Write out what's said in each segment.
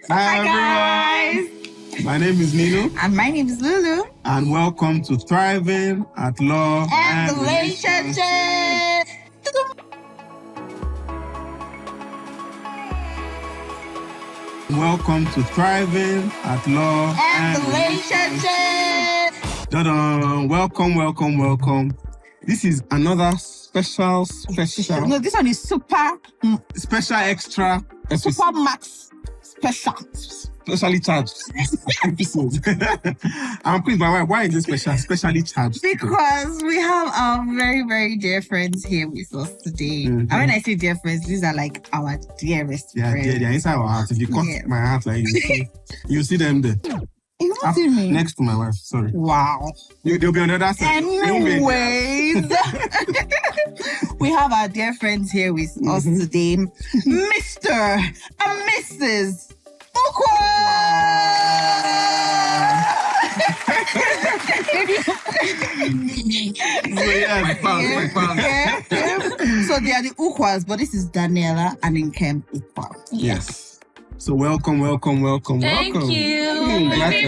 Hi guys. My name is Nino. And my name is Lulu. And welcome to Thriving at Law and Relationship. Welcome to Thriving at Law and Relationship. Welcome. This is another special. No, this one is super special extra episode. Super max special. Specially charged episode. I'm pleased, my wife. Why is this specially charged? Because we have our very, very dear friends here with us today. Mm-hmm. And when I say dear friends, these are like our dearest friends. Yeah, they're inside our heart. If you cut my heart, like you see them there. You don't see me? Next to my wife, sorry. Wow. They'll be on the other side. Anyways, we have our dear friends here with us today, Mr. and Mrs. Ukwa! So they are the Ukwas, but this is Daniella and Nkem Ukwa. Yes. So welcome. Thank you. Okay.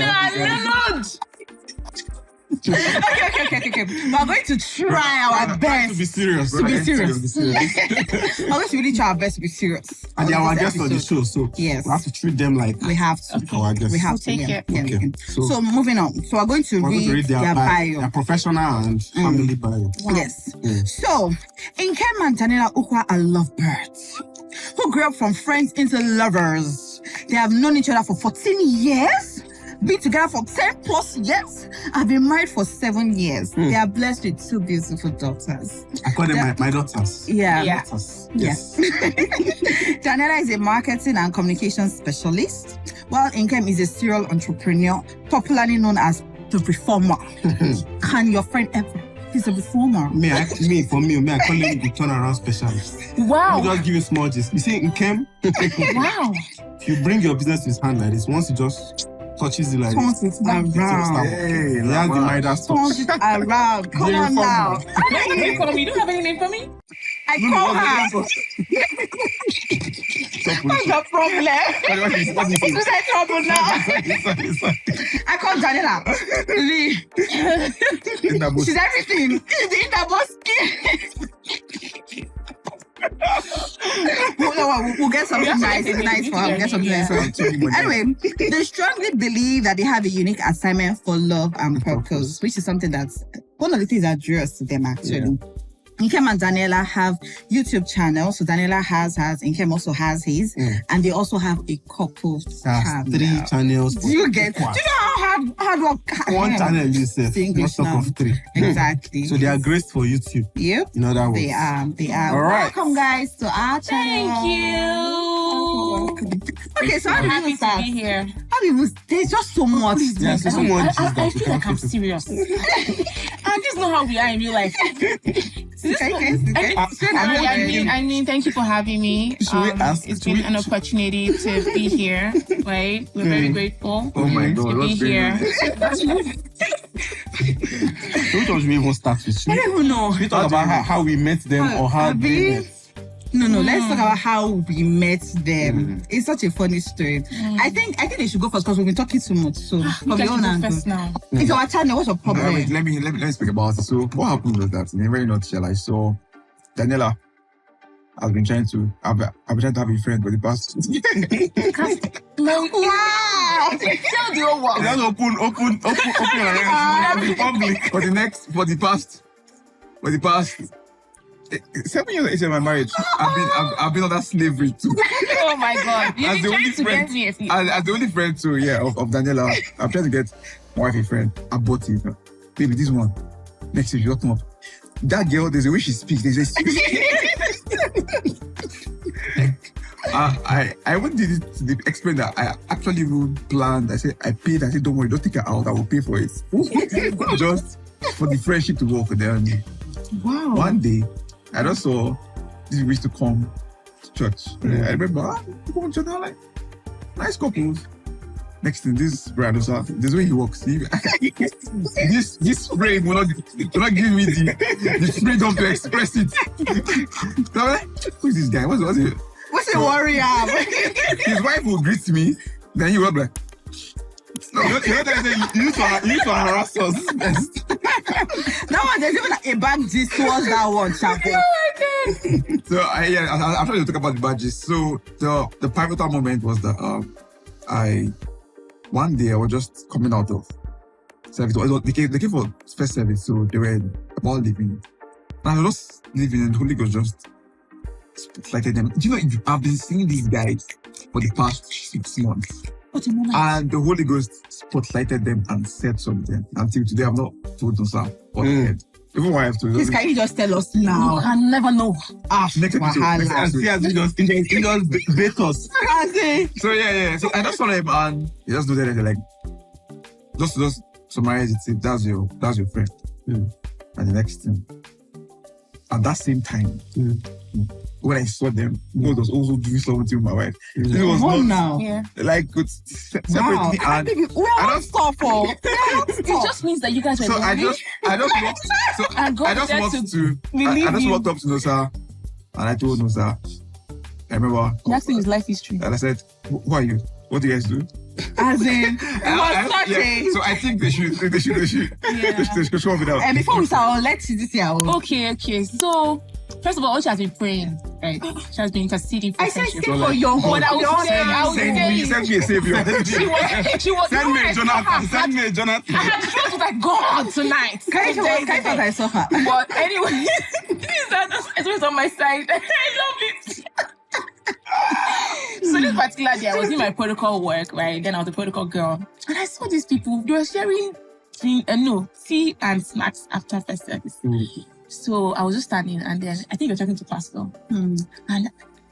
We're going to try our best to be serious. We're going to really try our best to be serious. And they are our guests on the show, so yes, we have to treat them like we have to. Our guests. We have to take it. Okay. So moving on. So we're going to read their bio. Their professional and family bio. Wow. Yes. So Nkem and Daniella Ukwa are lovebirds who grew up from friends into lovers. They have known each other for 14 years. Been together for 10 plus years. I've been married for 7 years. They are blessed with 2 beautiful daughters. I call them my daughters. Yeah. Daughters. Yes. Daniella is a marketing and communications specialist, while Nkem is a serial entrepreneur, popularly known as the reformer. Can your friend ever? He's a reformer. I call him the turnaround specialist. Wow. You just give him small gist. You see, Nkem, wow. If you bring your business to his hand like this, once you just touches it like this. He has the Midas touch. Turns it around. Come on now. You don't have any name for me? I call her. What's your problem? What is that trouble now? I call Daniella. She's everything. She's the We'll get something nice for her. We'll get something nice for her. Anyway, they strongly believe that they have a unique assignment for love and purpose, which is something that's one of the things that drew us to them actually. Yeah. Nkem and Daniella have YouTube channels. So Daniella has hers, Nkem also has his, and they also have a couple channel. 3 channels. Do you know how hard work? One channel you say, not talk of 3. Exactly. So they are graced for YouTube. Yep. In other words. They are. All right. Welcome guys to our channel. Thank you. Okay, so I'm happy to be here. There's just so much. Yes, there's so much. I feel like I'm serious. I just know how we are in real life. I mean, thank you for having me. It's been an opportunity to be here, right? We're very grateful. Oh my God, to be here. Which one should we even start with? I don't even know. We talk about how we met them or how they met. No, let's talk about how we met them. It's such a funny story. I think they should go first because we've been talking too much. So from your own angle. It's our channel. What's your problem? Let me speak about it. So what happened was that in a very nutshell, I saw Daniella. I've been trying to have a friend for the past. Wow! Tell the whole world. That's open public. For the past 7 years into my marriage, I've been on that slavery too. Oh my God! You've been trying to get me as the only friend too, of Daniella. I'm trying to get my wife a friend. I bought it, baby. This one next week you come up. That girl, there's a way she speaks. There's a I went did it to the extent that I actually planned. I said don't worry, don't take her out. I will pay for it. Just for the friendship to work with them. Wow. One day, I just saw this used to come to church. I remember, like, nice couples. Next thing, this brother, this way he walks. This frame will not give me the freedom to express it. So I'm like, who is this guy? What's it? What's a warrior? His wife will greet me, then he will be like, no, you need to harass us. That one, there's even a badges towards that one, champion. So I'm trying to talk about the badges. So the pivotal moment was that one day I was just coming out of service. They came for first service, so they were all leaving. And I was just leaving, and the Holy Ghost just spotlighted them. Do you know, I've been seeing these guys for the past 6 months. And the Holy Ghost spotlighted them and said something. Until today, I've not told them what they said. Even why I have to. Please, can you just tell us now? You can never know. Next episode. And see as he just bait us. So yeah. So I just saw him and he just noted it like, just summarize it. Say, that's your friend. And the next thing, at that same time, when I saw them, God was also doing something with my wife. It was not now. Like separately, and I don't stop for. It just means that you guys were. So I just walked up to Nosa, and I told Nosa, I remember. Next thing is life history. And I said, "Who are you? What do you guys do?" As in, so I think they should show me that. And before we start, let's see this year. Okay. So, first of all, she has been praying, right? She has been interceding for friendship. I said, for your what I would say. Send me a savior. She was. Send me a Jonathan. I had trust with like God tonight. Can you I saw her? But anyway, it's always on my side. I love it. So this particular day, I was in my protocol work, right? Then I was a protocol girl. And I saw these people, they were sharing tea and snacks after first service. So I was just standing, and then I think you're talking to Pastor. And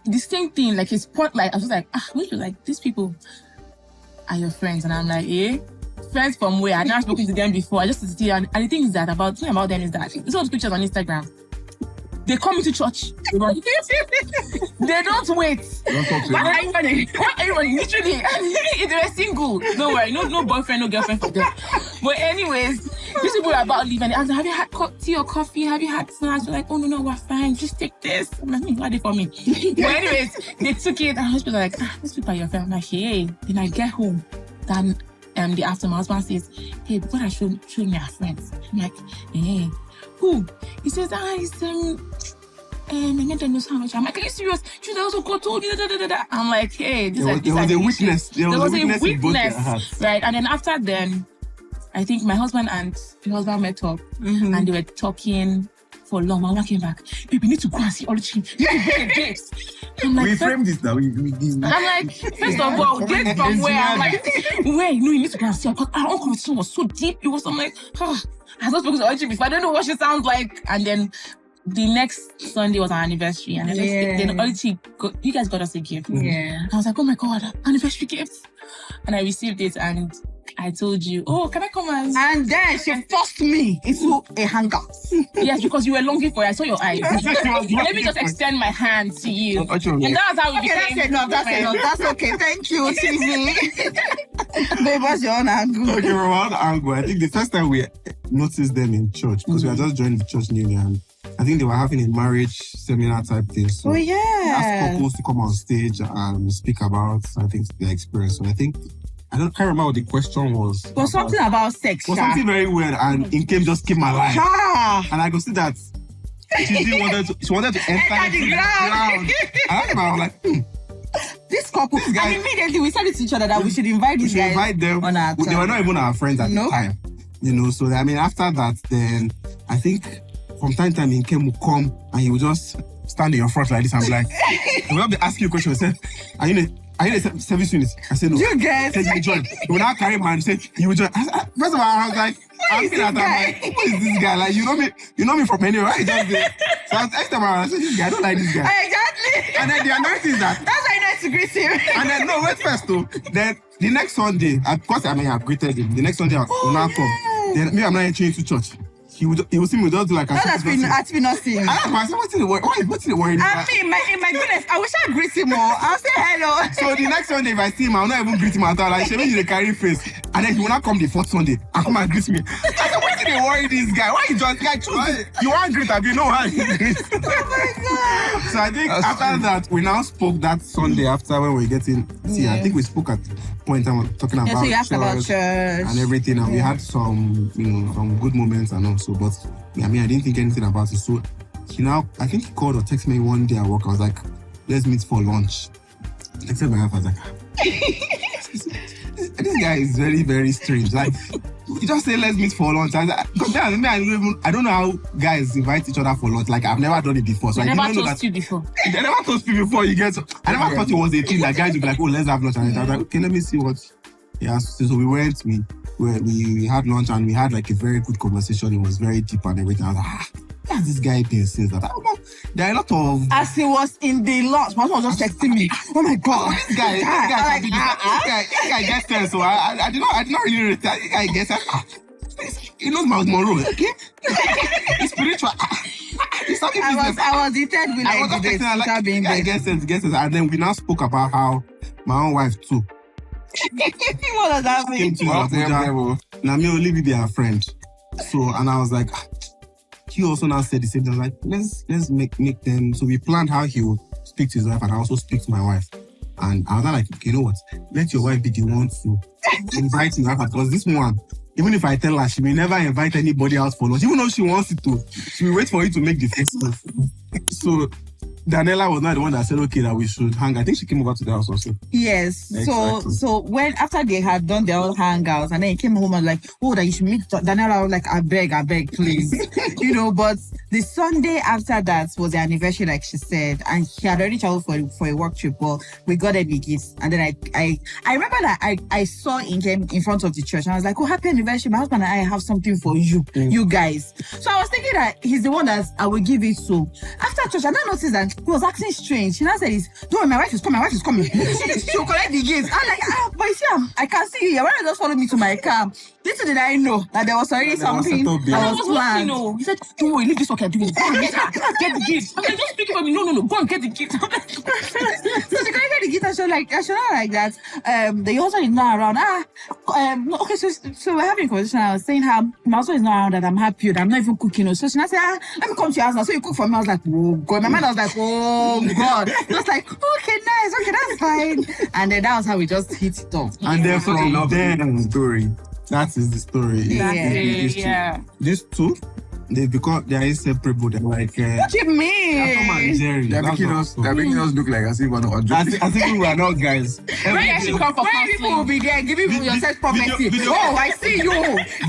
the same thing, like his spotlight, I was like, these people are your friends. And I'm like, friends from where? I've never spoken to them before. I just see, and the thing is that about them is that it's all the pictures on Instagram. They come into church. They don't wait. Don't talk to everybody, literally. If they were single, don't worry. No boyfriend, no girlfriend for them. But anyways, these people are about leaving. They ask, have you had tea or coffee? Have you had snacks? They're like, oh, no, we're fine. Just take this. I'm like, why they for me? But anyways, they took it. And I was like, these people are your friends. I'm like, hey. Then I get home. Then the after my husband says, hey, but I showed me our friends. I'm like, hey. Who? He says, it's knows how much. I'm like, are you serious? Should I also go told you? I'm like, hey, there was a witness. There was a witness, right? And then after then, I think my husband and his husband met up, and they were talking for long. My mom came back. Baby, you need to go and see all the children. You need to bring the dates. I'm like, we framed this now. I'm like, first of all, dates from where? I'm like, where? No, you need to go and see. Because our own conversation was so deep. It was, I'm like, I was supposed to watch it before. I don't know what she sounds like. And then the next Sunday was our anniversary. And then you guys got us a gift. Yeah. I was like, oh my God, anniversary gift. And I received it and I told you, oh, can I come and then she forced me into a hangout. Yes, because you were longing for it. I saw your eyes. Let me just extend my hand to you. And that's how we became. That's enough. That's okay. Thank you, TV. Babe, what's your own angle? Okay, from our angle, I think the first time we noticed them in church, because we had just joined the church newly, and I think they were having a marriage seminar type thing. So they asked couples to come on stage and speak about, I think, their experience. So I think, I can't remember what the question was. It was something about sex. It was something very weird, and Nkem just came alive. And I could see that she wanted to enter the ground. And I was like, This couple, and immediately we said it to each other that we should invite these guys. Invite them. On our they were not even our friends at the time. So I mean, after that, then I think from time to time Nkem would come and he would just stand in your front like this and be like, he will be asking you questions. Say, are you in a service unit? I said no. You guys. Said you join. He would now carry my hand and say, you will join. First of all, I was like, who is this guy? Like, you know me from anywhere, right? Just there. So next time I said, this guy, I don't like this guy. Exactly. And then the annoying is that. That's why I know to greet him. And then, no, wait first though. Then the next Sunday, of course, I may have greeted him. The next Sunday, I will now come. Then maybe I'm not entering into church. He will see me, just do like that has been nothing. What's in the worry? I mean, in my goodness, I wish I greet him more. I'll say hello. So the next Sunday, if I see him, I'll not even greet him at all. Like, she may carry face. And then he will not come the fourth Sunday and come and greet me. I said, what's in they worry this guy? Why you just guy choose? You want great, you know how you great. Oh my God. So I think after that, we now spoke that Sunday after when we were getting tea. I think we spoke at point I'm talking about, so you asked about church and everything, and we had some, some good moments and also, but I didn't think anything about it. So I think he called or texted me one day at work. I was like, let's meet for lunch. I texted my wife, I was like, this guy is very, very strange. Like, you just say, let's meet for lunch. I don't know how guys invite each other for lunch. Like, I've never done it before. So I never told you before. I never told you before I never thought it was a thing that guys would be like, oh, let's have lunch. And I was like, okay, let me see what. Yeah, so we went, we had lunch and we had like a very good conversation. It was very deep and everything. I was like, what's this guy been since that? There are a lot of... As he was in the lunch, my husband was just texting me. Oh my God. This guy gets there, so I did not really rate that. This guy gets there. He knows Miles Monroe. Okay? He's spiritual. He's talking business. I was the third wheel. I was just texting like, gets it. And then we now spoke about how my own wife too. What does that mean? Now me only be their friend. So, and I was like, he also now said the same thing. Like, let's make them. So we planned how he would speak to his wife and I also speak to my wife. And I was like, okay, you know what? Let your wife be the one to invite me. Because this one, even if I tell her, she may never invite anybody else for lunch. Even though she wants it to, she will wait for you to make the first move. So Daniella was not the one that said, okay, that we should hang. I think she came over to the house also. Yes. Exactly. So when after they had done their own hangouts and then he came home and like, oh, that you should meet Daniella. I was like, I beg, please. But the Sunday after that was the anniversary, like she said, and she had already traveled for a work trip, but we got a big gift. And then I remember that I saw Nkem in front of the church and I was like, oh, happy anniversary. My husband and I have something for you, you guys. So I was thinking that he's the one that I will give it to. After church, I now noticed that he was acting strange. She now said, don't worry, my wife is coming. She'll collect the gifts. I'm like, but you see, I can see you. When I just followed me to my car, little did I know that there was already something that was planned. He said, don't worry, leave this work you're doing. Go and get the gift. I'm like, don't speak for me. No, go and get the gift. So she collected the gift and she was like, I should not like that. The husband is not around. Okay, so we're having a conversation. I was saying how my husband is not around, that I'm happy, that I'm not even cooking. So she said, let me come to your house now. So you cook for me. I was like, oh God. My mind was like, oh God. It was like, okay, nice. Okay, that's fine. And then that was how we just hit it off. And then from there, story. That is the story. Yeah. These two, they are inseparable. They're like, what do you mean? Tom and Jerry. They're making us look like as if we're not. As if we are not guys. When people will be there giving you your sex prophecy. Oh, I see you.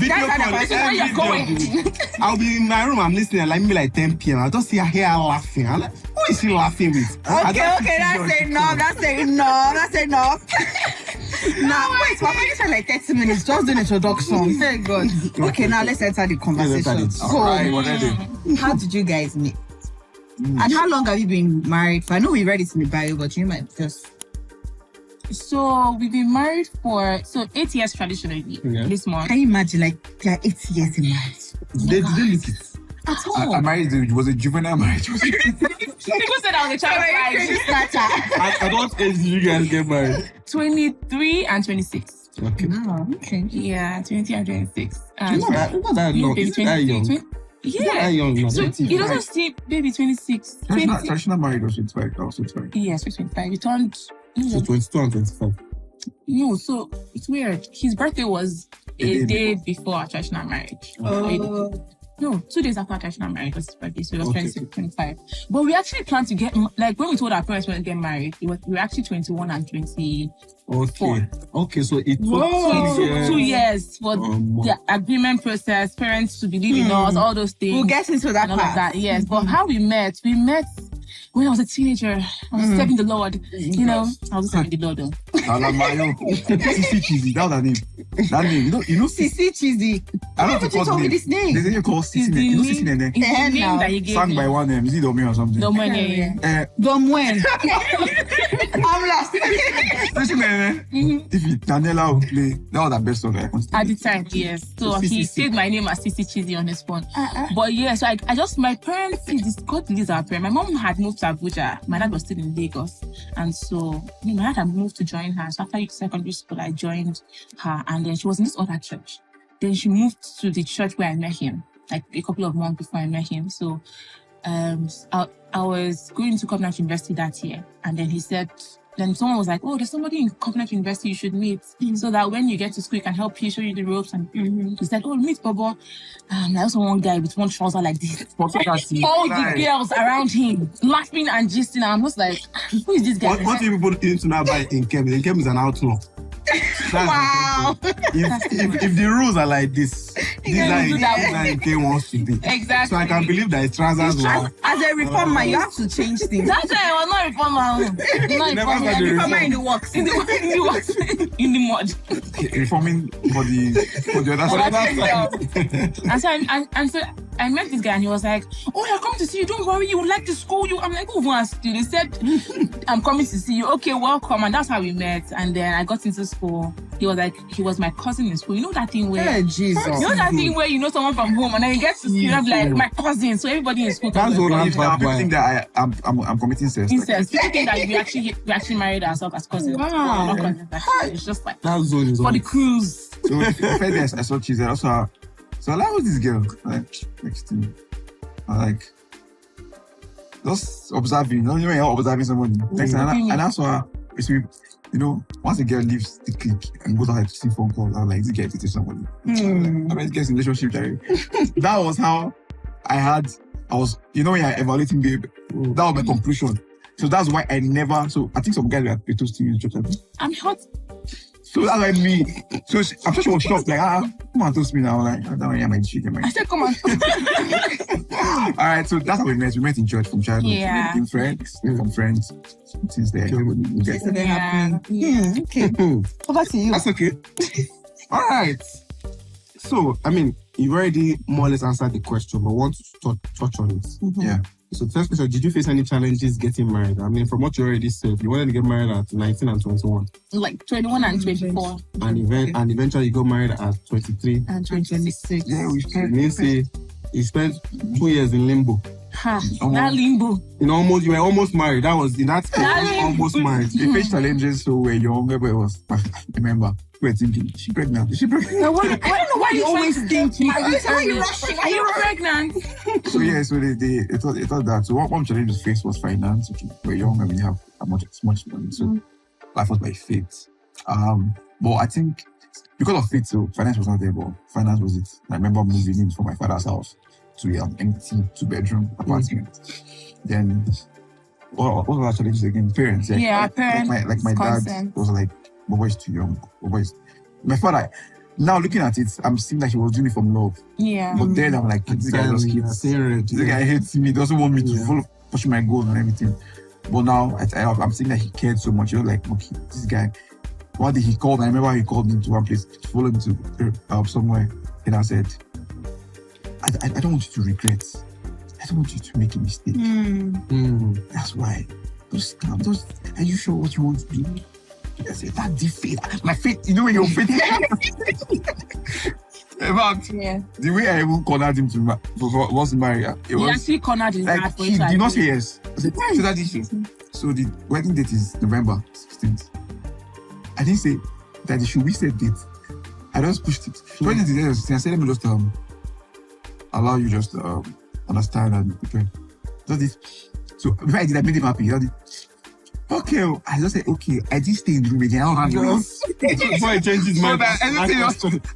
That's how you're going. I'll be in my room. I'm listening. Maybe like 10 p.m. I'll just see her hair laughing. I'm like, who is she laughing with? Okay, that's enough. Now, wait, we're going to like 30 minutes, just doing introduction. Thank God. Okay, now let's enter the conversation. How did you guys meet? And how long have you been married for? I know we read it in the Bible, but you might just... So we've been married for 8 years traditionally this month. Can you imagine, like, they are 8 years in marriage? Did they look it? At all. I married, was a juvenile marriage. People said I was a child bride. At what age did you guys get married? 23 and 26. Okay. Oh, okay. Yeah, 23 and 26. Not that long. Is that young? Yeah. Young, so it doesn't see baby 26. Traditional marriage was 25. Also 25. Yes, 25. We turned. So 22 and 25. No, so it's weird. His birthday was a day before our traditional marriage. No, 2 days after our traditional marriage was his birthday, so it was 26, 25. But we actually planned to get, like when we told our parents we were going to get married, we were actually 21 and 24. Okay, so it took 2 years for the agreement process, parents to believe in us, all those things. We'll get into that and all of that, yes. But how we met when I was a teenager. I was serving the Lord. I was serving the Lord. Sissy Cheesy, that was her name. That name, you know Sissy Cheesy. I don't know what you told me this name. There's a name called Sissy. You know Sissy Nene? It's the name that he gave Sang me. by one name. Is it Domien or something? Domien, yeah. Domwen. I'm lost. Sissy Nene. If Daniella would play, that was the best song I can At the time, yes. So he saved my name as Sissy Cheesy on his phone. But yeah, so my parents, God believes our parents. My mom had moved to Abuja. My dad was still in Lagos. And so my dad had moved to join her. So after secondary school, I joined her. And then she was in this other church. then she moved to the church where I met him, like a couple of months before I met him. So I was going to Covenant University that year, and then he said, then someone was like, oh, there's somebody in Covenant University you should meet, so that when you get to school, he can help you, show you the ropes. And he said, oh, meet Bobo. I also one guy with one trouser like this. All the girls around him laughing and gisting. I'm just like, who is this guy? What do people need to know about Nkem? Nkem is an outlaw. Wow. If the rules are like this, these are Nkem wants to be. Exactly. So I can believe that his trousers were. As a reformer, you have to change things. That's why I was not reformer. Reformer in the works. In the works. In the mud. Reforming for the other side. And so I met this guy and he was like, oh, I'm coming to see you. Don't worry, you would like to school you. I'm like, who wants to? They said, I'm coming to see you. Okay, welcome. And that's how we met. And then I got into school. He was like, he was my cousin in school. You know that thing where, hey, Jesus. You know that thing where you know someone from home and then you get to see them like my cousin. So everybody in school. That's all I'm people think that I'm committing incest. Incest. People think that we actually married ourselves as cousins. Wow. It's just like That's for the cruise. So first I saw cheese. I also so I like this girl. Like next thing, I like just observing. You know, you're observing somebody. Next thing, and that's why it's you know, once a girl leaves the clique and goes out to see phone calls, I'm like, this girl to somebody. I mean, this girl's in relationship. That was how I was, you know, when you're evaluating babe, that was my conclusion. So that's why I never, so I think some guys were toasting in the church. I'm hot. So that's like me. So I'm sure she was shocked, like, come on, toast me now. Like, I don't know, my cheek. I said, come on. All right, so that's how we met. We met in church from childhood. Yeah. We become friends since then. We get Okay. Over to you. That's okay. All right. So, I mean, you've already more or less answered the question, but want to touch on it. Yeah. So, first question, did you face any challenges getting married? I mean, from what you already said, you wanted to get married at 19 and 21. Like 21 and 24. And eventually you got married at 23. And 26. Yeah, we spent. You say you spent 2 years in limbo. That limbo. You were almost married. That was almost married. We faced challenges, so we're younger, but it was, remember, we were thinking, is she pregnant? I don't know why you always think. Are you rushing? Are you pregnant? So yeah, so they thought that. So one challenge we faced was finance. We're young and we have much money. So life was by faith. But I think because of faith, so finance was not there, but finance was it. I remember moving in from my father's house to an empty 2-bedroom apartment. Then what were our challenges again? Parents. Yeah, parents. Like my dad was like, Bobo is too young. My father. Now looking at it, I'm seeing that he was doing it from love. Yeah. But then I'm like, this guy just kids. This guy hates me. Doesn't want me to follow pushing my goals and everything. But now I'm seeing that he cared so much. He was like, okay, this guy. One day he called. I remember he called me to one place to follow me to somewhere, and I said, I don't want you to regret. I don't want you to make a mistake. That's why. Are you sure what you want to do? I said, that defeat. My faith, you know when your faith. In fact, the way I even cornered him to was married, it was. He actually cornered his like, he did not say yes. I said, why is that issue? So the wedding date is November 16th. I didn't say that should we set date. I just pushed it. When it is, I said, let me just allow you just understand and prepare. So before I did, I made him happy. Okay, I just said, okay, I did stay in the room again. I don't know. Before I changed his mind. I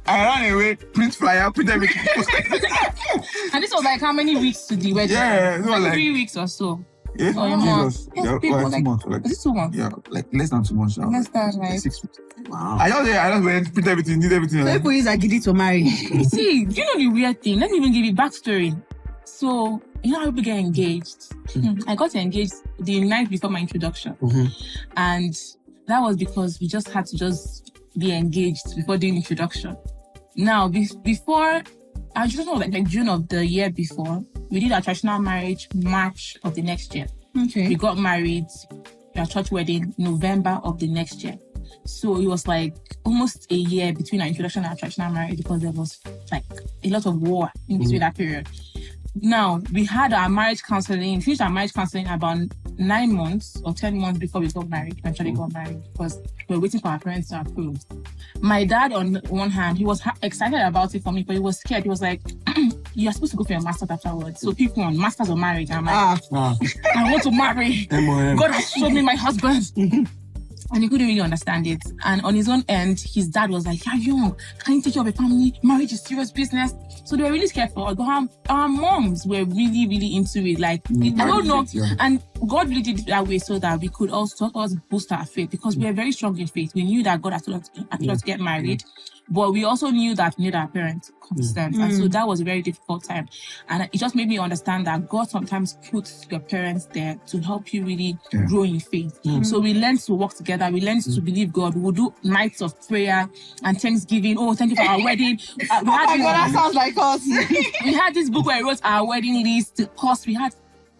ran away, print flyer, print everything. And this was like how many weeks to the wedding? Yeah, it was like 3 weeks or so. Yeah, or a month. Yeah, 2 months. Was it 2 months? Yeah, like less than 2 months. Less than like 6 weeks. Wow. I just went, print everything, did everything. So people use Agidi to marry. You see, you know the weird thing? Let me even give you backstory. So, you know how people get engaged? I got engaged the night before my introduction. And that was because we just had to just be engaged before doing introduction. Now, before, I just know like June of the year before, we did our traditional marriage March of the next year. Okay. We got married, our church wedding November of the next year. So it was like almost a year between our introduction and our traditional marriage because there was like a lot of war in between that period. Now, we had our marriage counseling, finished our marriage counseling about 9 months or 10 months before we got married, eventually got married, because we were waiting for our parents to approve. My dad, on one hand, he was excited about it for me, but he was scared. He was like, "You're supposed to go for your master's afterwards. So pick one, master's or marriage." I'm like, I want to marry. God has showed me my husband. And he couldn't really understand it. And on his own end, his dad was like, "You're young. Can you take care of a family? Marriage is serious business." So they were really scared for us. But our moms were really, really into it. Like, I don't know. And God really did it that way so that we could also boost our faith, because we were very strong in faith. We knew that God had told us to get married. But we also knew that we needed our parents' consent. And so that was a very difficult time. And it just made me understand that God sometimes puts your parents there to help you really grow in faith. So we learned to work together. We learned to believe God. We'll do nights of prayer and Thanksgiving. Oh, thank you for our wedding. That sounds like us. We had this book where I wrote our wedding list, the cost we had.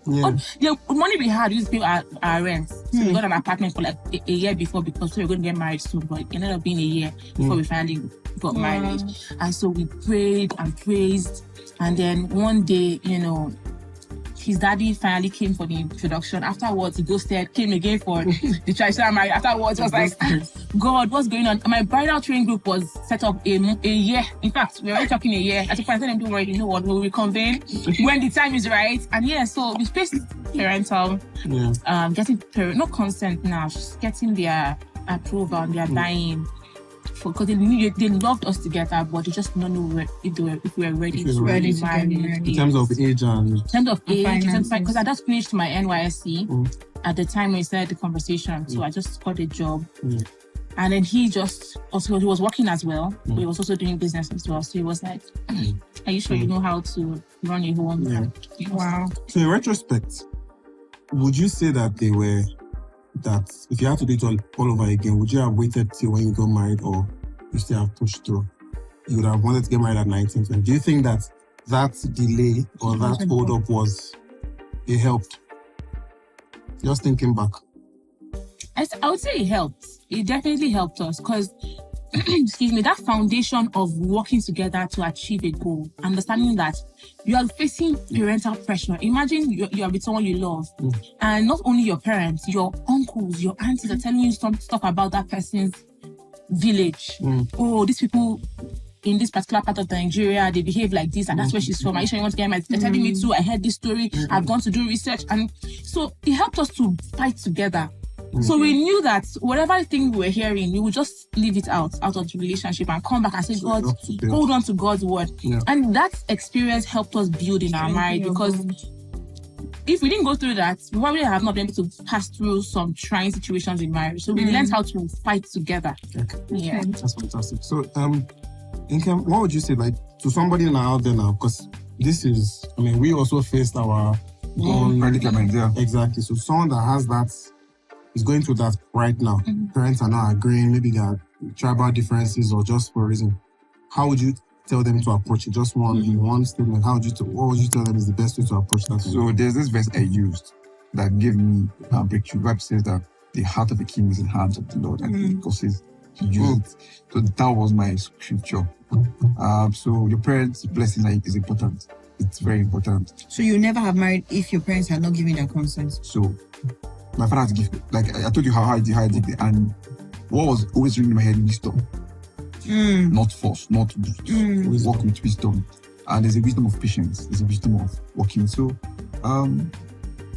The money we had, we used to pay our rent. So we got an apartment for like a year before, because we were going to get married soon, but it ended up being a year before we finally got married. And so we prayed and praised. And then one day, his daddy finally came for the introduction. Afterwards, he ghosted, came again for the traditional marriage. Afterwards, it was like, God, what's going on? My bridal training group was set up a year. In fact, we were already talking a year. At the point, I told them, "Don't worry, you know what? We'll reconvene when the time is right." And so we faced parental, getting not consent now, just getting their approval and their buy-in. Because they loved us together, but they just don't know if we were ready to marry. In terms of age because I just finished my NYSC at the time when we started the conversation. So I just got a job. And then he was working as well. But he was also doing business as well. So he was like, "Are you sure you know how to run a home?" Wow. So in retrospect, would you say that that if you had to do it all over again, would you have waited till when you got married, or you still have pushed through? You would have wanted to get married at 19. Do you think that delay or that hold up it helped? Just thinking back. I would say it helped. It definitely helped us, because that foundation of working together to achieve a goal, understanding that you are facing parental pressure. Imagine you are with someone you love, and not only your parents, your uncles, your aunties are telling you some stuff about that person's village. Oh, these people in this particular part of Nigeria, they behave like this, and that's where she's from. Are you sure you want to get married? They're telling me too. I heard this story. I've gone to do research, and so it helped us to fight together. So we knew that whatever thing we were hearing, we would just leave it out of the relationship and come back and say, "God, hold on to God's word." And that experience helped us build in our marriage, because if we didn't go through that, we probably have not been able to pass through some trying situations in marriage. So we learned how to fight together. Yeah, that's fantastic. So, Nkem, what would you say, like, to somebody out there now? Because we also faced our own predicament. Exactly. So someone that has that is going through that right now. Parents are not agreeing. Maybe there are tribal differences or just for a reason. How would you tell them to approach it? Just one statement. What would you tell them is the best way to approach that? So there's this verse I used that gave me a breakthrough. The Bible says that the heart of the king is in the hands of the Lord, and he causes he used it. So that was my scripture. So your parents' blessing is important. It's very important. So you never have married if your parents had not given their consent? So my father had to give, like I told you how I did it, and what was always ringing in my head, wisdom. Not force, not walk with wisdom. And there's a wisdom of patience, there's a wisdom of working. So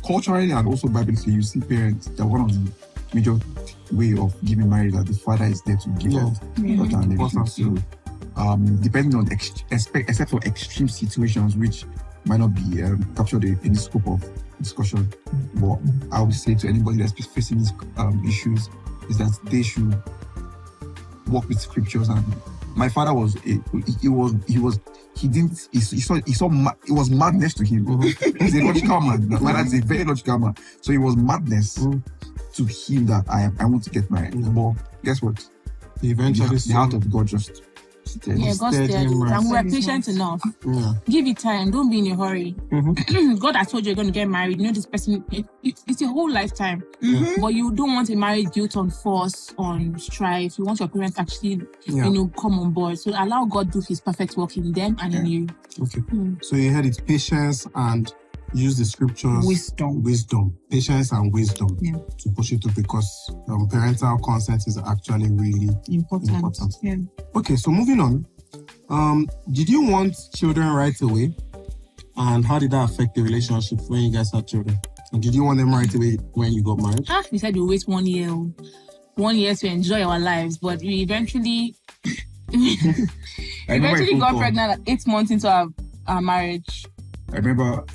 culturally and also biblically, you see parents that one of the major way of giving marriage that the father is there to give out. So depending on except for extreme situations which might not be captured in the scope of discussion, but I would say to anybody that's facing these issues is that they should work with scriptures. And my father was it was madness to him. He's a logical man. My dad is a very logical man. So it was madness to him that I want to get married. But guess what? Eventually the heart of God just God steered you, and we're patient enough. Give it time. Don't be in a hurry. God has told you you're going to get married. You know this person. It's your whole lifetime. But you don't want a marriage built on force, on strife. You want your parents to actually, come on board. So allow God do His perfect work in them and in you. Okay. So you had it, patience and use the scriptures, wisdom, patience and wisdom to push it through, because parental consent is actually really important. Yeah. Okay, so moving on. Did you want children right away? And how did that affect the relationship when you guys had children? And did you want them right away when you got married? We said we wait 1 year. 1 year to enjoy our lives, but we eventually got pregnant at 8 months into our marriage. I remember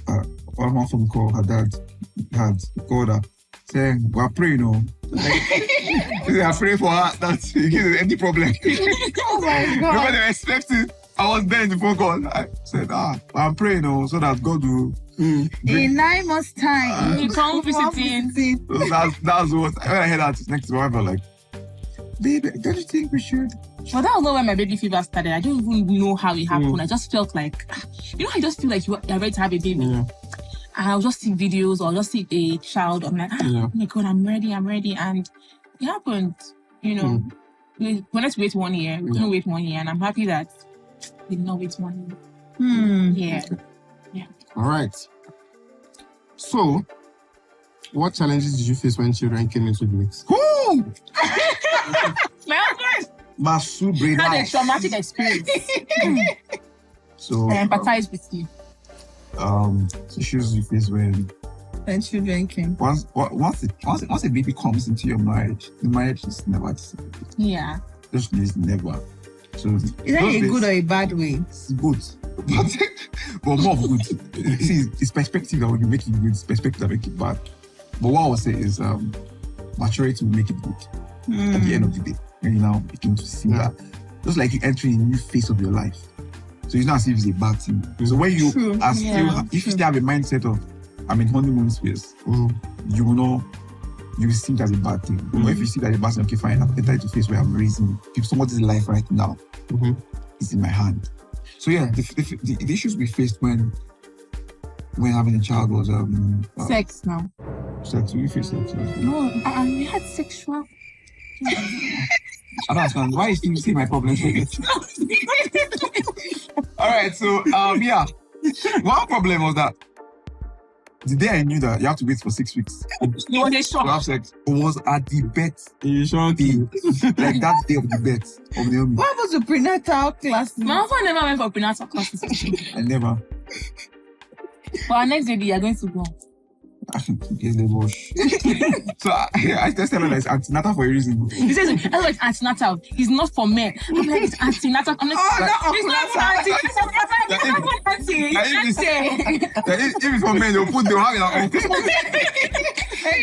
one phone call her dad had called her saying, "We're praying, they are praying for her that he gives any problem." Oh my God. Remember they were expecting. I was there in the phone call. I said, I'm praying so that God will in 9 months' time you come visiting. So that's what when I heard that next to her, I was like, "Baby, don't you think we should?" But that was not when my baby fever started. I don't even know how it happened. I just felt like, I just feel like you're ready to have a baby. Yeah. And I'll just see videos or I'll just see a child. I'm like, oh my God, I'm ready. And it happened. We wanted to wait 1 year. We couldn't wait 1 year. And I'm happy that we did not wait 1 year. Yeah. All right. So, what challenges did you face when children came into the mix? My husband Masu had a traumatic experience. So I empathize with you. Issues you face when children came. Once a baby comes into your marriage, the marriage is never the same. Yeah. Just is never. So is that a good or a bad way? It's good. But more of good. See, it's perspective that when you make it good, it's perspective that make it bad. But what I would say is maturity will make it good at the end of the day. And you now begin to see that. Just like you entering a new phase of your life. So it's not as if it's a bad thing. So when you are still, if you still have a mindset of, I'm in honeymoon space, you will see it as a bad thing. But if you see that as a bad thing, okay, fine, I've entered into a phase where I'm raising somebody's life right now. It's in my hand. So yeah, the issues we faced when having a child was sex now. Sex. We faced sex. No, we had sexual. I don't understand. Why is you see my problem? All right, so one problem was that the day I knew that you have to wait for 6 weeks to have sex, it was at the bet. You sure? Like that day of the bet of Naomi. What was the prenatal class? My husband never went for prenatal classes. I never. For our next baby, you're going to go. Yes, the bush. So I tested her that it's antenatal for a reason. He says, "Oh, it's antenatal. It's not for men." I'm like, "It's antenatal." I'm like, "It's not If it's for men, they'll have it.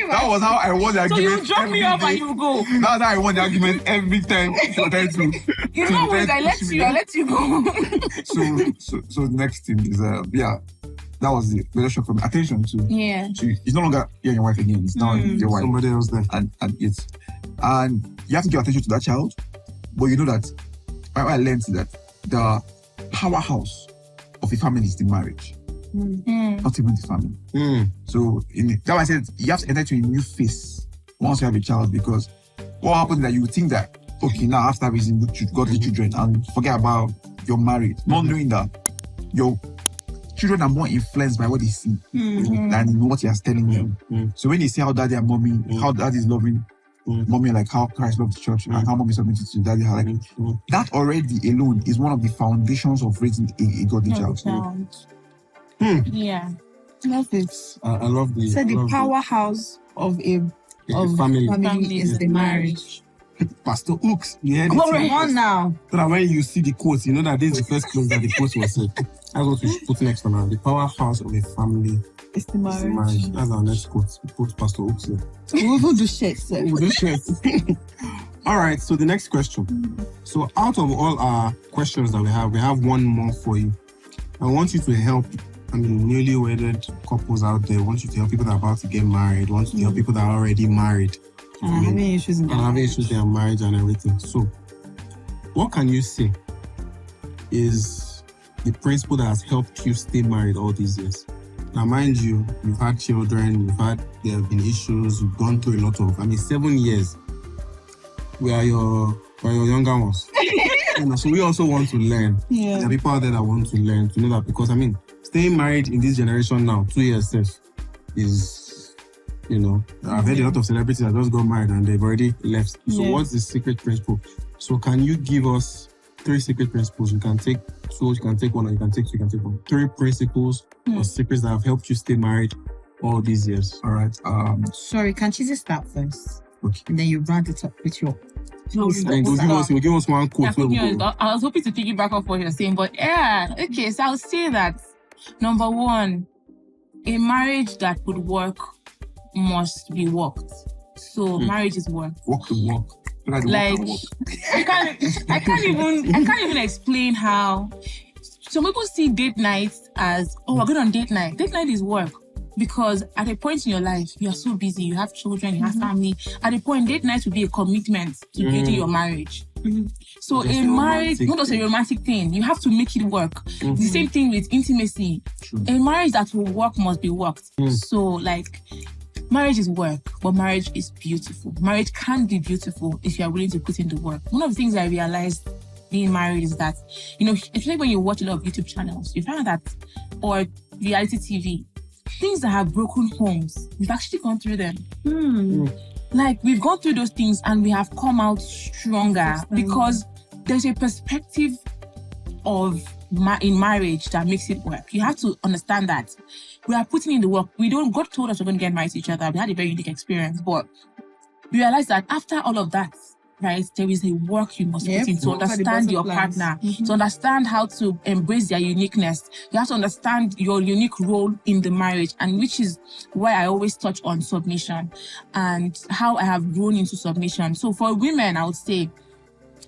That was how I won the argument. So you drop me off and you go. That's how I won the argument every time. You know what? I let you go. So the next thing is that was the major shock for me. Attention to. Yeah. So it's no longer you and your wife again. It's now your wife. Somebody else there. And you have to give attention to that child. But you know that what I learned is that the powerhouse of a family is the marriage. Not even the family. So that's why I said you have to enter into a new phase once you have a child, because what happens is that you think that now after raising you got the children and forget about your marriage, not knowing that your children are more influenced by what they see than what you are telling them. So when they see how daddy and mommy, how daddy is loving mommy, like how Christ loved the church and how mommy submitted to daddy, that already alone is one of the foundations of raising a godly child. Yeah. Love it. I love the. So the powerhouse of a family is the marriage. Pastor Hooks, you heard Going on now. So that when you see the quote, you know that this is the first place that the quote was said. That's what we should put next one now. The powerhouse of a family is the marriage. That's our next quote. We put Pastor Hooks here. We will do shirts. We'll do shirts. All right, so the next question. So out of all our questions that we have one more for you. I want you to help, newly wedded couples out there. I want you to help people that are about to get married. I want you to help people that are already married. Having issues in their marriage and everything. So, what can you say is the principle that has helped you stay married all these years? Now, mind you, you've had children, there have been issues, you've gone through a lot of, 7 years. We are your younger ones. So we also want to learn. Yeah. There are people out there that want to learn, to know that, because staying married in this generation now, 2 years safe, is, I've heard a lot of celebrities that just got married and they've already left. So what's the secret principle? So can you give us 3 secret principles? You can take 2, you can take 1, or you can take 2, you can take 1. 3 principles or secrets that have helped you stay married all these years. All right. Sorry, can Chizzy start first? Okay. And then you round it up with your... And give us one quote. I was hoping to piggyback off what you're saying, but okay, so I'll say that number 1, a marriage that would work must be worked. So marriage is work. Walk the walk. Like I can't even explain how some people see date nights as, we're going on date night. Date night is work. Because at a point in your life, you are so busy, you have children, you have family. At a point, date night will be a commitment to building your marriage. So a marriage, not just a romantic thing, you have to make it work. The same thing with intimacy. True. A marriage that will work must be worked. So marriage is work, but marriage is beautiful. Marriage can be beautiful if you are willing to put in the work. One of the things I realized being married is that, especially when you watch a lot of YouTube channels, you find that, or reality TV, things that have broken homes, we've actually gone through them. Like, we've gone through those things and we have come out stronger because there's a perspective of in marriage that makes it work. You have to understand that we are putting in the work. God told us we're going to get married to each other. We had a very unique experience, but we realized that after all of that, right, there is a work you must put in to understand your partner, to understand how to embrace their uniqueness. You have to understand your unique role in the marriage, and which is why I always touch on submission and how I have grown into submission. So for women, I would say,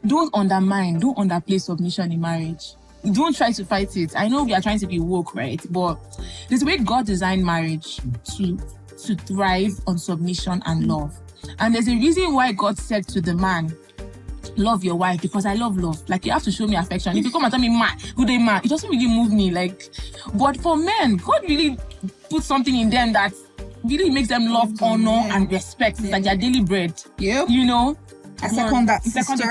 don't underplay submission in marriage. Don't try to fight it. I know we are trying to be woke, right? But there's a way God designed marriage to thrive on submission and love. And there's a reason why God said to the man, love your wife, because I love love. Like, you have to show me affection. If you come and tell me, good day, man, it doesn't really move me. But for men, God really put something in them that really makes them love, honor, and respect. It's like their daily bread. Yeah. I second that,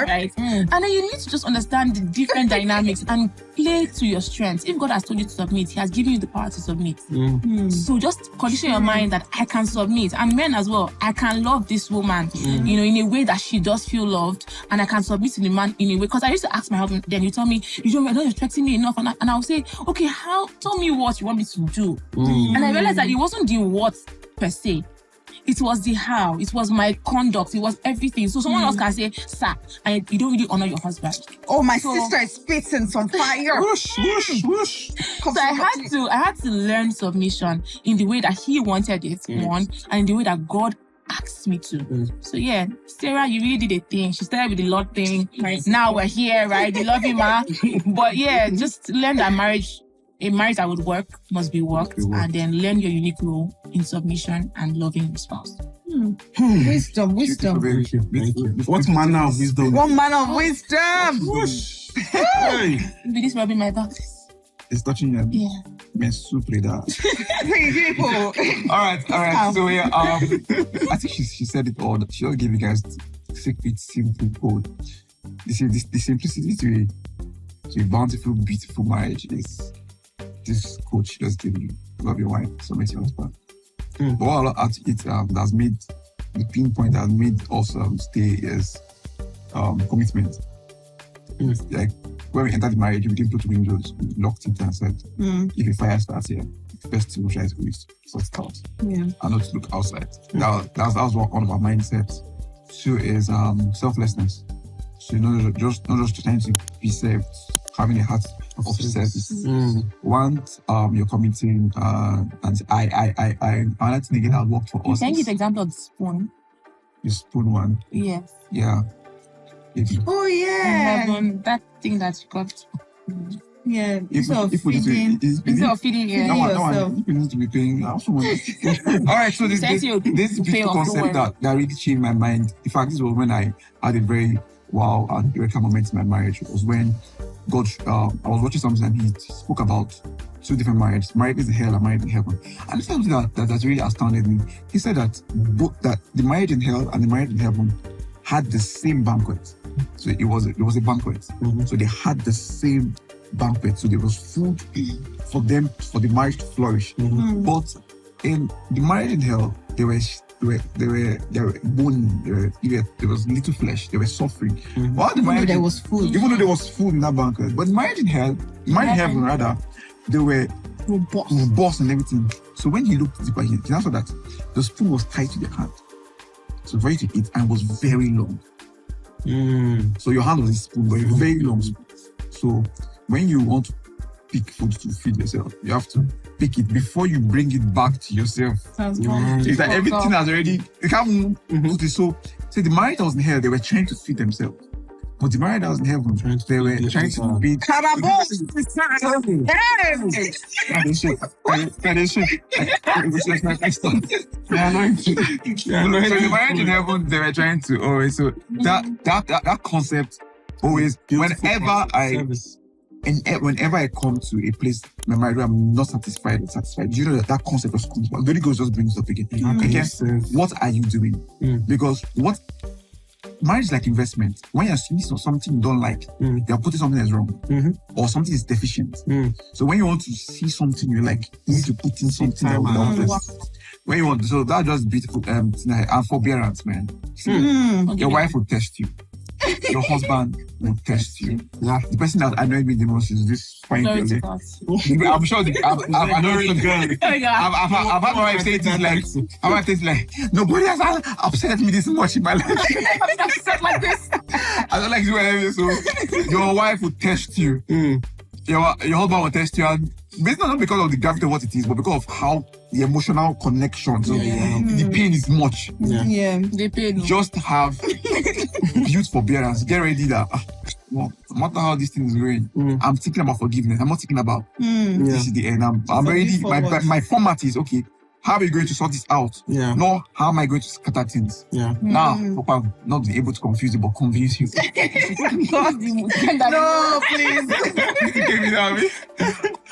right? And then you need to just understand the different dynamics and play to your strengths. If God has told you to submit, He has given you the power to submit. So just condition your mind that I can submit. And men as well, I can love this woman, in a way that she does feel loved, and I can submit to the man in a way. Because I used to ask my husband, then you tell me, you're not respecting me enough, and I'll say, okay, tell me what you want me to do. And I realized that it wasn't the what per se. It was the how. It was my conduct. It was everything. So someone else can say, sir, and you don't really honor your husband. Oh, my sister is spitting some fire. Whoosh, whoosh, whoosh. So I had to learn submission in the way that He wanted it, and in the way that God asked me to. So Sarah, you really did a thing. She started with the Lord thing. Now we're here, right? We love you, ma. But just learn that a marriage that would work must be worked, and then learn your unique role in submission and loving your spouse. Wisdom. Thank you. What manner of wisdom? What manner of wisdom? Hey. Be this rubbing my back. It's touching you. Yeah. All right. So I think she said it all. She all gave you guys secret, simple code. The simplicity to a bountiful, beautiful marriage is this coach just gave you. Love your wife, submit your husband. But all at it that's made the pinpoint that made us stay is commitment. Like, when we entered the marriage, we didn't put windows, we locked it and said, if a fire starts here, the best thing we try to do is sort it out. And not to look outside. That was one of our mindsets. 2 is selflessness. So not just trying to be saved, having a heart of service. Once you're committing, and I like to get that worked for us. Can you give the example of the spoon? The spoon one. Yes. Yeah. Oh yeah. That thing that you got. Yeah. Instead of feeding, no one need to be paying. All right. So this beautiful concept that really changed my mind. In fact, this was when I had a very wow and eureka moment in my marriage. It was when God, I was watching something and He spoke about 2 different marriages, married in hell and married in heaven. And it's something that really astounded me. He said that both that the marriage in hell and the marriage in heaven had the same banquet. So it was a banquet. So they had the same banquet, so there was food for them, for the marriage to flourish. But in the marriage in hell, they were bony, there was little flesh, they were suffering. While the Even though marriage, there was food. even though there was food in that banquet, but marriage in hell, marriage in heaven rather, they were robust and everything. So when he looked deeper, he saw that the spoon was tied to their hand, so for you to eat, and was very long. So your hand was a spoon, but a very long spoon. So when you want to pick food to feed yourself, you have to pick it before you bring it back to yourself. It's like everything has already, you can't put it. So the married that was in hell, they were trying to feed themselves. But the married that was in heaven, they were trying to be. So the married in heaven, they were trying to always. So that concept always, whenever I come to a place, my married, I'm not satisfied. You know that concept of school. The Holy Ghost just brings it up again. Okay, what are you doing? Because marriage is like investment. When you're seeing something you don't like, you're putting something that's wrong, or something is deficient. So when you want to see something you like, you need to put in something that will when you want. So that's just beautiful. And forbearance, man. Your wife will test you. Your husband will test you. Yeah. The person that annoyed me the most is this fine girl. I'm sure I've had my wife say things like, nobody has upset me this much in my life. Like this. I don't like doing so your wife will test you. Your husband will test you, and basically not because of the gravity of what it is, but because of how the emotional connection. So the pain is much. The pain. Just have built forbearance. Get ready that no matter how this thing is going, I'm thinking about forgiveness. I'm not thinking about this is the end. I'm ready. My format is okay. How are you going to sort this out? No, how am I going to scatter things? Now, hope I'm not able to confuse you, but convince you. No, please.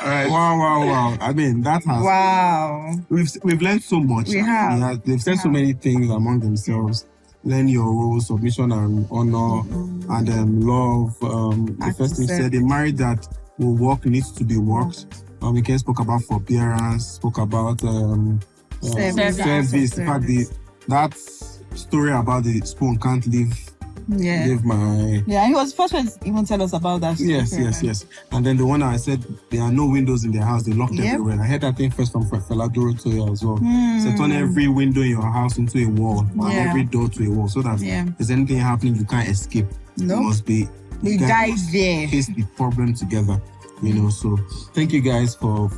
All right. Wow. I mean, that has. Wow. We've learned so much. We have. They've said so many things among themselves. Learn your role, submission and honor, and love. The first thing said, a marriage that will work needs to be worked. We can spoke about forbearance, spoke about service. In fact, that story about the spoon can't leave my... Yeah, he was first one to even tell us about that. Yes. And then the one I said, there are no windows in their house, they locked everywhere. I heard that thing first from Fela Dorotoya as well. So turn every window in your house into a wall, and every door to a wall, so that if there's anything happening, you can't escape. You must be... You guys there. Face the problem together. You know, so thank you guys for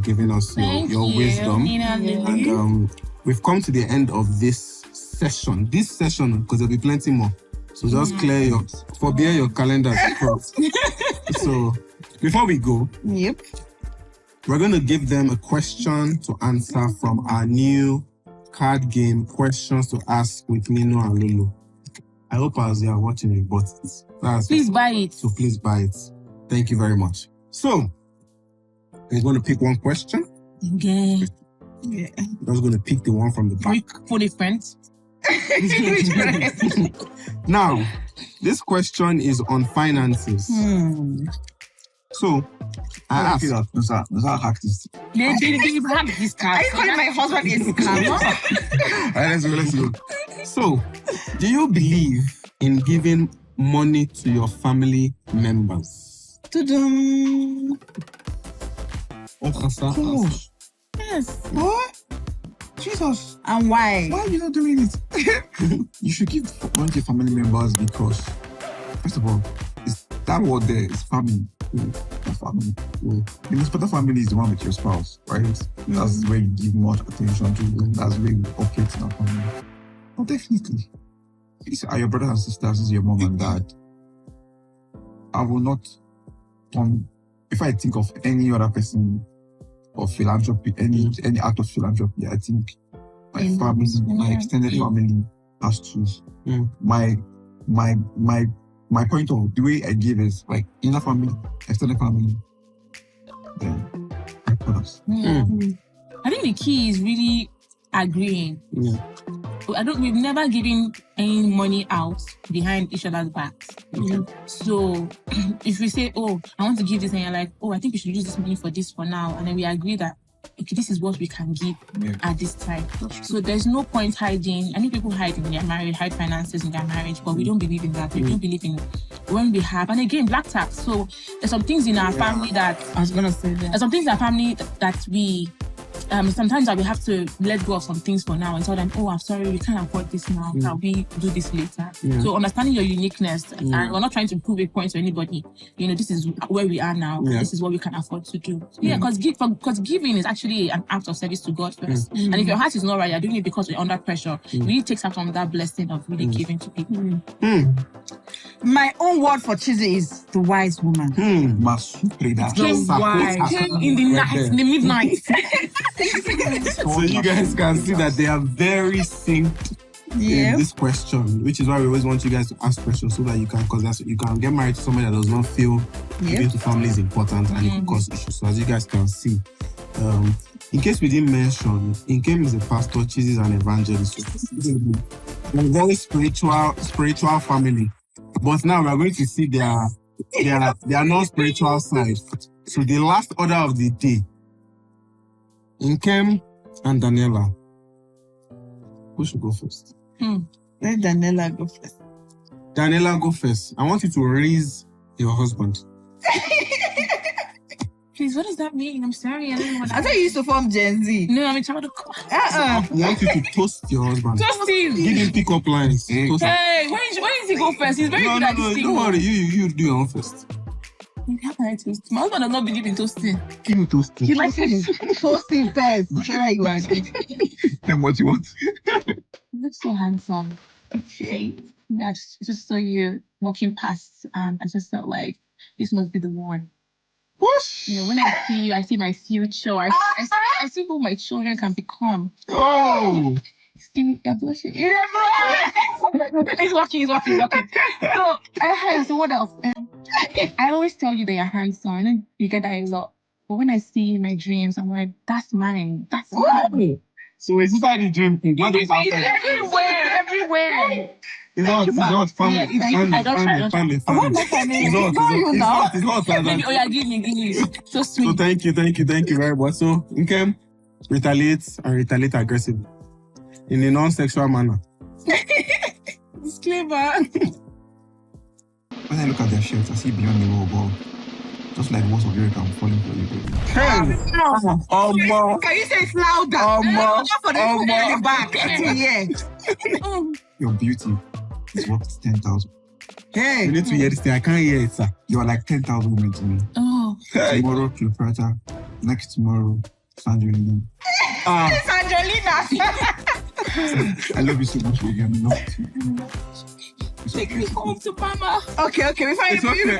giving us your wisdom. And we've come to the end of this session. Because there'll be plenty more. So just forbear your calendar. So before we go, we're going to give them a question to answer from our new card game, Questions to Ask with Nino and Lulu. I hope as you are watching it, but please buy it. So please buy it. Thank you very much. So, I'm going to pick one question. Okay. I'm just going to pick the one from the back. For the friends. Now, this question is on finances. So, I asked. Those are hackers. They have this card. Are you calling my husband a scammer? Let's go. So, do you believe in giving money to your family members? Yes. What? Jesus. And why? Why are you not doing it? You should give money to your family members because, first of all, is that word there is family. Family. The most important family is the one with your spouse, right? That's where you give much attention to. That's where you operate in our family. Oh, definitely. These are your brothers and sisters, this is your mom and dad. I will not. If I think of any other person of philanthropy, any act of philanthropy, I think my family, my extended family has to. My point of the way I give is like inner family, extended family, then others. I think the key is really agreeing. we've never given any money out behind each other's backs. So if we say, oh, I want to give this, and you're like, oh, I think we should use this money for this for now, and then we agree that okay, this is what we can give at this time. So there's no point hiding. I think people hide in their marriage, hide finances in their marriage, but we don't believe in that. We don't believe in when we have, and again, black tax. So there's some things in our family that I was gonna say that. there's some things in our family that we sometimes that we have to let go of some things for now and tell them, oh, I'm sorry, we can't afford this now. Can we do this later? So understanding your uniqueness, and we're not trying to prove a point to anybody. You know, this is where we are now. This is what we can afford to do. Because giving is actually an act of service to God first. And if your heart is not right, you're doing it because we're under pressure. It really takes out some of that blessing of really giving to people. My own word for Chizzy is the wise woman. Came in the night, in the midnight. So you guys can see that they are very synced in this question, which is why we always want you guys to ask questions so that you can, because you can get married to somebody that does not feel giving to family is important and it can cause issues. So as you guys can see, in case we didn't mention, Nkem is a pastor, Chizzy is an evangelist. A very spiritual family. But now we are going to see their non-spiritual side. So the last order of the day, Nkem and Daniella. Who should go first? Let Daniella go first. Daniella, go first. I want you to raise your husband. Please, what does that mean? I'm sorry. I thought you used to form Gen Z. No, I'm a child of God. I want you to toast your husband. Toast him. Give him pick-up lines. Hey, when is he go first? He's very good at this thing. Don't worry. You do your own first. My husband does not believe in toasting. Give me toasting. He likes toasting first. Sure, you are. Then what you want? You look so handsome. Okay. I just saw you walking past, and I just felt like this must be the one. What? You know, when I see you, I see my future. I see who my children can become. Oh! You're blushing. He's walking. So, so what else? I always tell you that you're handsome, and you get that a lot. But when I see you in my dreams, I'm like, that's mine. That's mine. So it's inside the dream. Everywhere. It's not family. I don't Family. It's not Maybe, give me. So sweet. So thank you very much. So Nkem retaliates aggressively in a non-sexual manner. Disclaimer. When I look at their shirts, I see beyond the wall ball. Just like most of you, I'm falling for you, baby. Hey! Can you say it louder? For the back. Your beauty is worth 10,000. Hey! You need to hear this thing. I can't hear it, sir. You are like 10,000 women to me. Oh. Tomorrow, Cleopatra. Next tomorrow, Sanjolina. Sanjolina. I love you so much, baby. I'm in love with you. Take me home to mama. Okay. We find It's okay.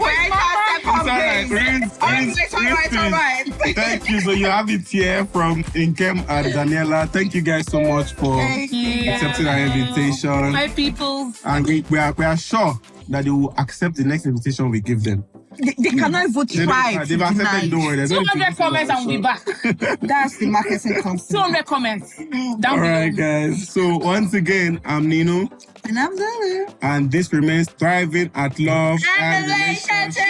All right. Thank you. So you have it here from Nkem and Daniella. Thank you guys so much for accepting our invitation. My people. And we are sure that they will accept the next invitation we give them. They cannot vote twice. They've accepted. Don't worry. 200 comments and we'll be back. That's the marketing concept. 200 comments. All right, guys. So once again, I'm Nino. And I'm Zulu. And this remains Thriving at Love and Relationship.